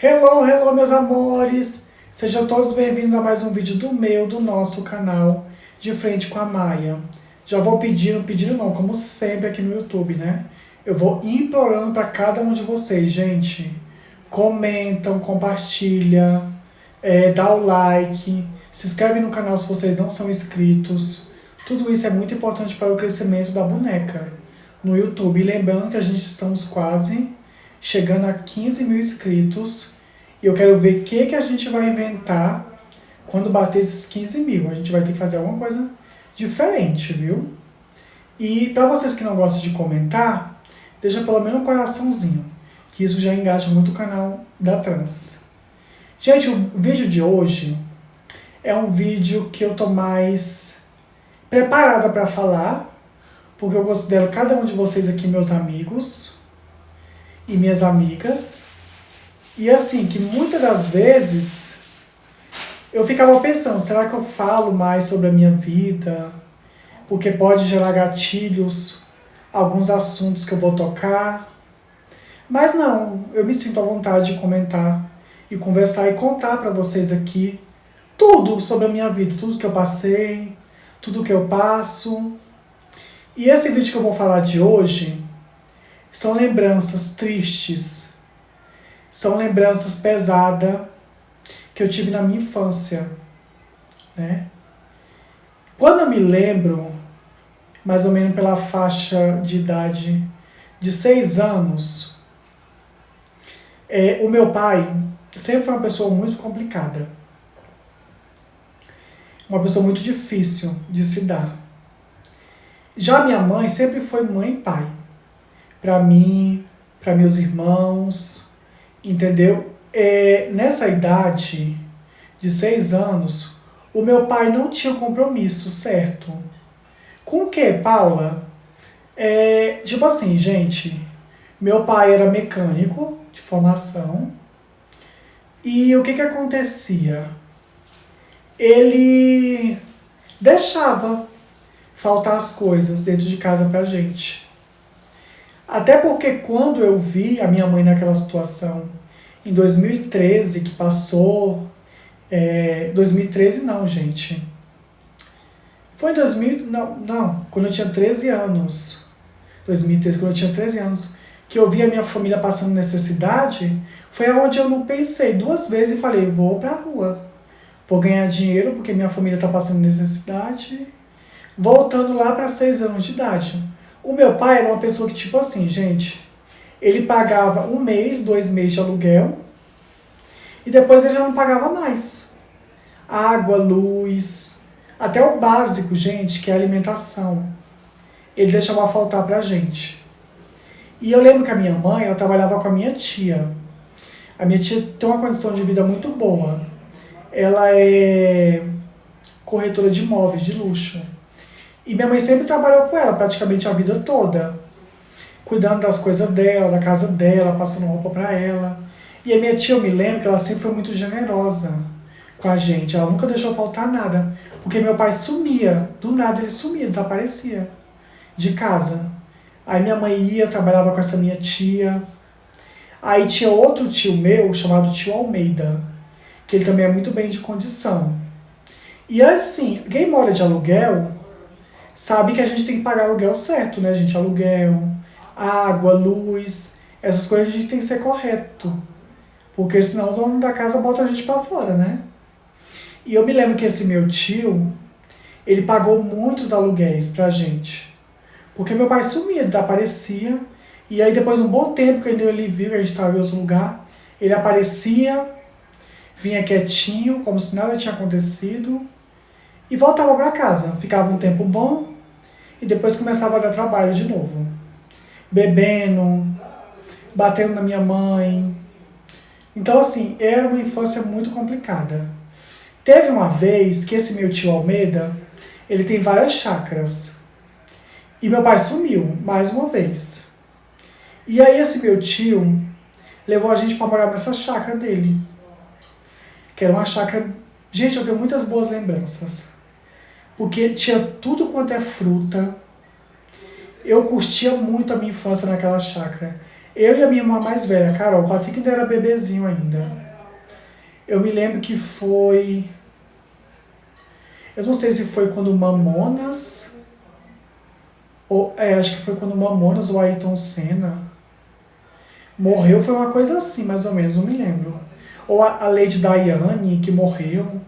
Hello, hello, meus amores! Sejam todos bem-vindos a mais um vídeo do nosso canal De Frente com a Maia. Já vou pedindo não, como sempre aqui no YouTube, né? Eu vou implorando para cada um de vocês, gente. Comentam, compartilha, dá o like, se inscreve no canal se vocês não são inscritos. Tudo isso é muito importante para o crescimento da boneca no YouTube. E lembrando que a gente estamos quase chegando a 15 mil inscritos. E eu quero ver o que a gente vai inventar quando bater esses 15 mil. A gente vai ter que fazer alguma coisa diferente, viu? E para vocês que não gostam de comentar, deixa pelo menos um coraçãozinho, que isso já engaja muito o canal da Trans. Gente, o vídeo de hoje é um vídeo que eu tô mais preparada para falar, porque eu considero cada um de vocês aqui meus amigos e minhas amigas. E assim, que muitas das vezes eu ficava pensando, será que eu falo mais sobre a minha vida? Porque pode gerar gatilhos, alguns assuntos que eu vou tocar. Mas não, eu me sinto à vontade de comentar e conversar e contar para vocês aqui tudo sobre a minha vida, tudo que eu passei, tudo que eu passo. E esse vídeo que eu vou falar de hoje são lembranças tristes, são lembranças pesadas que eu tive na minha infância, né? Quando eu me lembro, mais ou menos pela faixa de idade de 6 anos, o meu pai sempre foi uma pessoa muito complicada. Uma pessoa muito difícil de se dar. Já minha mãe sempre foi mãe e pai. Para mim, para meus irmãos, entendeu? Nessa idade de 6 anos, o meu pai não tinha compromisso, certo? Com o que, Paula? Tipo assim, gente, meu pai era mecânico de formação e o que acontecia? Ele deixava faltar as coisas dentro de casa pra gente. Até porque quando eu vi a minha mãe naquela situação, em 2013, que passou... 2013 não, gente. Foi em 2000... Não, quando eu tinha 13 anos. 2013, quando eu tinha 13 anos, que eu vi a minha família passando necessidade, foi onde eu não pensei 2 vezes e falei, vou pra rua. Vou ganhar dinheiro porque minha família tá passando necessidade. Voltando lá para 6 anos de idade. O meu pai era uma pessoa que, tipo assim, gente, ele pagava 1 mês, 2 meses de aluguel e depois ele já não pagava mais. Água, luz, até o básico, gente, que é a alimentação. Ele deixava faltar pra gente. E eu lembro que a minha mãe, ela trabalhava com a minha tia. A minha tia tem uma condição de vida muito boa. Ela é corretora de imóveis de luxo. E minha mãe sempre trabalhou com ela, praticamente a vida toda. Cuidando das coisas dela, da casa dela, passando roupa pra ela. E a minha tia, eu me lembro que ela sempre foi muito generosa com a gente. Ela nunca deixou faltar nada. Porque meu pai sumia. Do nada ele sumia, desaparecia de casa. Aí minha mãe ia, trabalhava com essa minha tia. Aí tinha outro tio meu, chamado tio Almeida, que ele também é muito bem de condição. E assim, quem mora de aluguel sabe que a gente tem que pagar aluguel certo, né, gente? Aluguel, água, luz, essas coisas a gente tem que ser correto. Porque senão o dono da casa bota a gente pra fora, né? E eu me lembro que esse meu tio, ele pagou muitos aluguéis pra gente. Porque meu pai sumia, desaparecia. E aí depois de um bom tempo que ele viu que a gente estava em outro lugar, ele aparecia, vinha quietinho, como se nada tinha acontecido, e voltava para casa. Ficava um tempo bom e depois começava a dar trabalho de novo. Bebendo, batendo na minha mãe. Então assim, era uma infância muito complicada. Teve uma vez que esse meu tio Almeida, ele tem várias chácaras. E meu pai sumiu, mais uma vez. E aí esse meu tio levou a gente para morar nessa chácara dele. Que era uma chácara... Gente, eu tenho muitas boas lembranças. Porque tinha tudo quanto é fruta. Eu curtia muito a minha infância naquela chácara. Eu e a minha irmã mais velha, Carol, o Patrick ainda era bebezinho ainda. Eu me lembro que foi. Eu não sei se foi quando Mamonas. Acho que foi quando Mamonas ou Ayrton Senna morreu. Foi uma coisa assim, mais ou menos, não me lembro. Ou a Lady Diane, que morreu.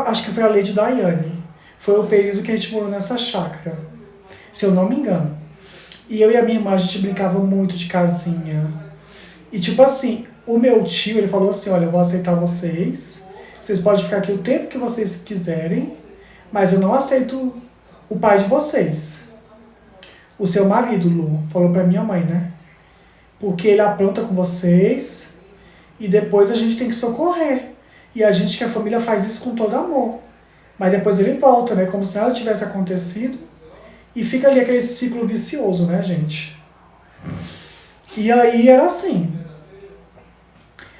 Acho que foi a Lady Diane. Foi o período que a gente morou nessa chácara, se eu não me engano. E eu e a minha irmã, a gente brincava muito de casinha. E tipo assim, o meu tio, ele falou assim, olha, eu vou aceitar vocês podem ficar aqui o tempo que vocês quiserem, mas eu não aceito o pai de vocês. O seu marido, Lu, falou pra minha mãe, né? Porque ele apronta com vocês e depois a gente tem que socorrer. E a gente, que a família, faz isso com todo amor. Mas depois ele volta, né? Como se nada tivesse acontecido. E fica ali aquele ciclo vicioso, né, gente? E aí era assim.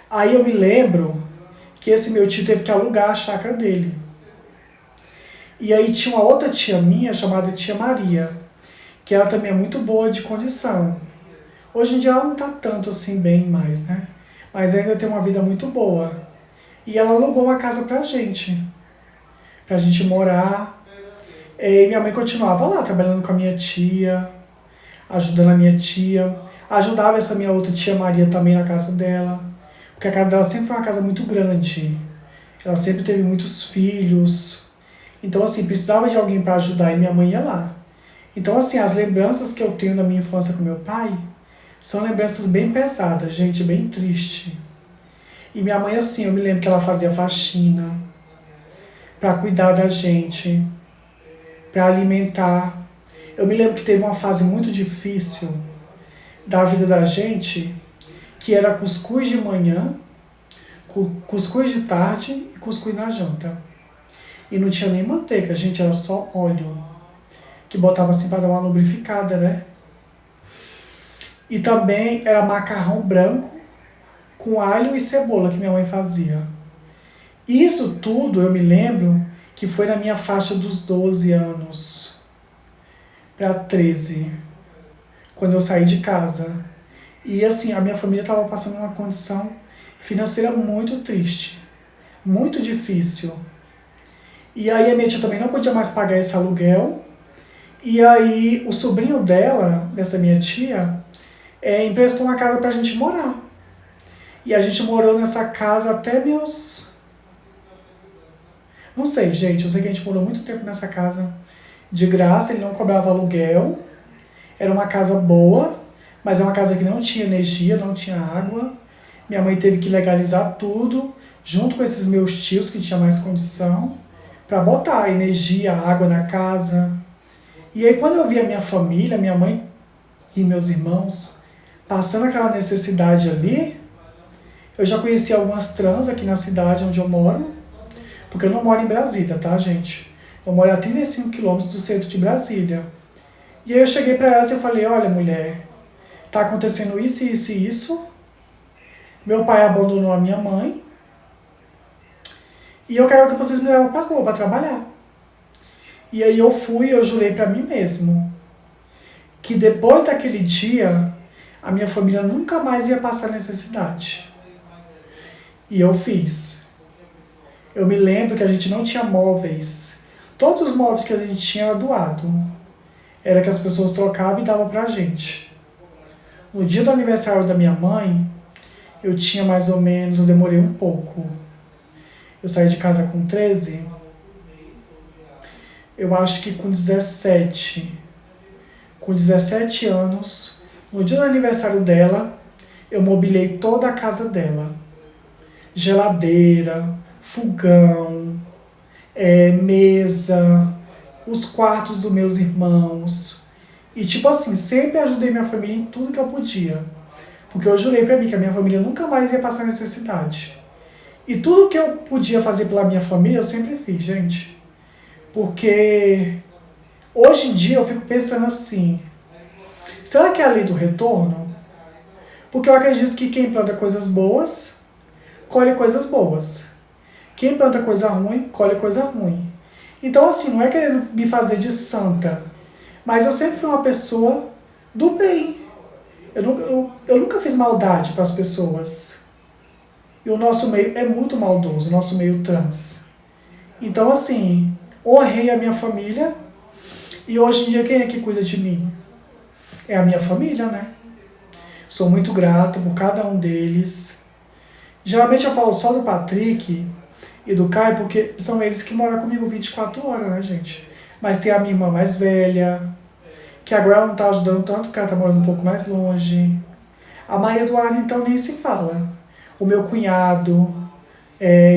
Aí eu me lembro que esse meu tio teve que alugar a chácara dele. E aí tinha uma outra tia minha, chamada Tia Maria, que ela também é muito boa de condição. Hoje em dia ela não tá tanto assim bem mais, né? Mas ainda tem uma vida muito boa. E ela alugou uma casa pra gente morar. E minha mãe continuava lá, trabalhando com a minha tia, ajudando a minha tia. Ajudava essa minha outra tia Maria também na casa dela. Porque a casa dela sempre foi uma casa muito grande. Ela sempre teve muitos filhos. Então, assim, precisava de alguém para ajudar e minha mãe ia lá. Então, assim, as lembranças que eu tenho da minha infância com meu pai são lembranças bem pesadas, gente, bem triste. E minha mãe, assim, eu me lembro que ela fazia faxina para cuidar da gente, para alimentar. Eu me lembro que teve uma fase muito difícil da vida da gente, que era cuscuz de manhã, cuscuz de tarde e cuscuz na janta. E não tinha nem manteiga, gente, era só óleo, que botava assim para dar uma lubrificada, né? E também era macarrão branco com alho e cebola que minha mãe fazia. Isso tudo eu me lembro que foi na minha faixa dos 12 anos para 13, quando eu saí de casa. E assim, a minha família estava passando uma condição financeira muito triste, muito difícil. E aí a minha tia também não podia mais pagar esse aluguel. E aí o sobrinho dela, dessa minha tia, emprestou uma casa pra gente morar. E a gente morou nessa casa até meus... Não sei, gente, eu sei que a gente morou muito tempo nessa casa de graça, ele não cobrava aluguel. Era uma casa boa, mas é uma casa que não tinha energia, não tinha água. Minha mãe teve que legalizar tudo, junto com esses meus tios que tinham mais condição, para botar energia, água na casa. E aí quando eu vi a minha família, minha mãe e meus irmãos, passando aquela necessidade ali, eu já conheci algumas trans aqui na cidade onde eu moro, porque eu não moro em Brasília, tá, gente? Eu moro a 35 quilômetros do centro de Brasília. E aí eu cheguei para elas e eu falei, olha, mulher, tá acontecendo isso, isso e isso. Meu pai abandonou a minha mãe. E eu quero que vocês me levem pra rua pra trabalhar. E aí eu fui e eu jurei pra mim mesmo que depois daquele dia, a minha família nunca mais ia passar necessidade. E eu fiz. Eu me lembro que a gente não tinha móveis. Todos os móveis que a gente tinha era doado. Era que as pessoas trocavam e davam pra gente. No dia do aniversário da minha mãe, eu tinha mais ou menos, eu demorei um pouco. Eu saí de casa com 13. Eu acho que com 17. Com 17 anos, no dia do aniversário dela, eu mobilei toda a casa dela. Geladeira, fogão, mesa, os quartos dos meus irmãos. E tipo assim, sempre ajudei minha família em tudo que eu podia. Porque eu jurei pra mim que a minha família nunca mais ia passar necessidade. E tudo que eu podia fazer pela minha família, eu sempre fiz, gente. Porque hoje em dia eu fico pensando assim, será que é a lei do retorno? Porque eu acredito que quem planta coisas boas, colhe coisas boas. Quem planta coisa ruim, colhe coisa ruim. Então assim, não é querendo me fazer de santa, mas eu sempre fui uma pessoa do bem. Eu nunca fiz maldade para as pessoas. E o nosso meio é muito maldoso, o nosso meio trans. Então, assim, honrei a minha família e hoje em dia quem é que cuida de mim? É a minha família, né? Sou muito grata por cada um deles. Geralmente eu falo só do Patrick e do Caio porque são eles que moram comigo 24 horas, né, gente? Mas tem a minha irmã mais velha, que agora ela não tá ajudando tanto porque ela tá morando um pouco mais longe. A Maria Eduarda, então, nem se fala. O meu cunhado,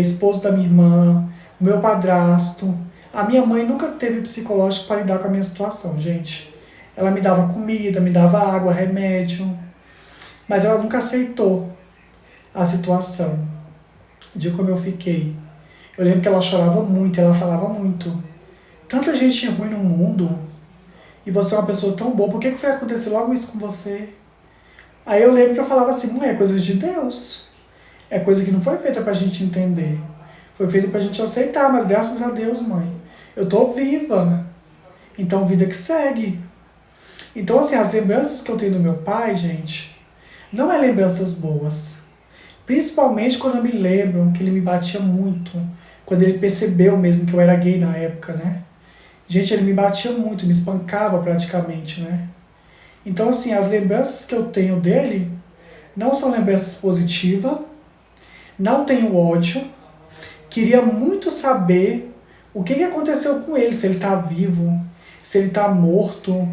esposo da minha irmã, o meu padrasto. A minha mãe nunca teve psicológico para lidar com a minha situação, gente. Ela me dava comida, me dava água, remédio, mas ela nunca aceitou a situação de como eu fiquei. Eu lembro que ela chorava muito, ela falava muito. Tanta gente ruim no mundo e você é uma pessoa tão boa, por que foi acontecer logo isso com você? Aí eu lembro que eu falava assim, mãe, é coisa de Deus. É coisa que não foi feita pra gente entender. Foi feita pra gente aceitar, mas graças a Deus, mãe, eu tô viva. Então, vida que segue. Então, assim, as lembranças que eu tenho do meu pai, gente, não é lembranças boas. Principalmente quando eu me lembro que ele me batia muito. Quando ele percebeu mesmo que eu era gay na época, né? Gente, ele me batia muito, me espancava praticamente, né? Então, assim, as lembranças que eu tenho dele não são lembranças positivas, não tenho ódio, queria muito saber o que aconteceu com ele, se ele está vivo, se ele está morto.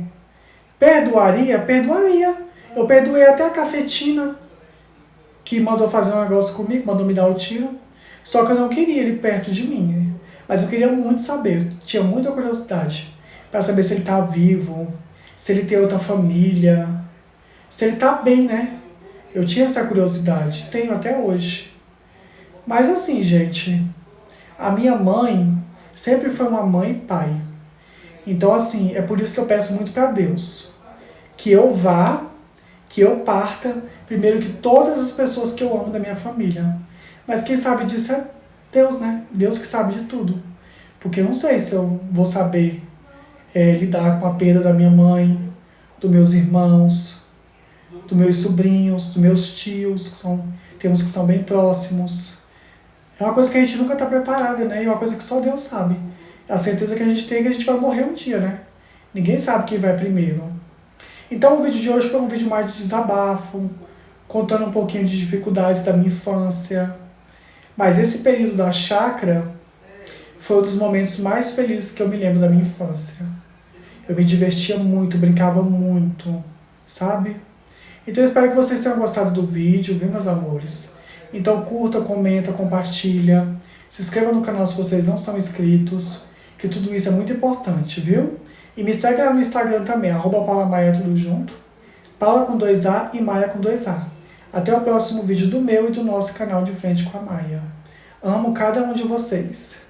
Perdoaria? Perdoaria. Eu perdoei até a cafetina, que mandou fazer um negócio comigo, mandou me dar o tiro. Só que eu não queria ele perto de mim, né? Mas eu queria muito saber, tinha muita curiosidade para saber se ele está vivo, se ele tem outra família, se ele está bem, né? Eu tinha essa curiosidade, tenho até hoje. Mas assim, gente, a minha mãe sempre foi uma mãe e pai. Então, assim, é por isso que eu peço muito para Deus. Que eu vá, que eu parta, primeiro que todas as pessoas que eu amo da minha família. Mas quem sabe disso é Deus, né? Deus que sabe de tudo. Porque eu não sei se eu vou saber lidar com a perda da minha mãe, dos meus irmãos, dos meus sobrinhos, dos meus tios, temos que são bem próximos. É uma coisa que a gente nunca está preparada, né? E é uma coisa que só Deus sabe. A certeza que a gente tem é que a gente vai morrer um dia, né? Ninguém sabe quem vai primeiro. Então o vídeo de hoje foi um vídeo mais de desabafo, contando um pouquinho de dificuldades da minha infância. Mas esse período da chácara foi um dos momentos mais felizes que eu me lembro da minha infância. Eu me divertia muito, brincava muito, sabe? Então eu espero que vocês tenham gostado do vídeo, viu, meus amores? Então curta, comenta, compartilha. Se inscreva no canal se vocês não são inscritos, que tudo isso é muito importante, viu? E me segue lá no Instagram também, @paulamaia, tudo junto. Paula com 2A e Maia com 2A. Até o próximo vídeo do meu e do nosso canal de Frente com a Maia. Amo cada um de vocês.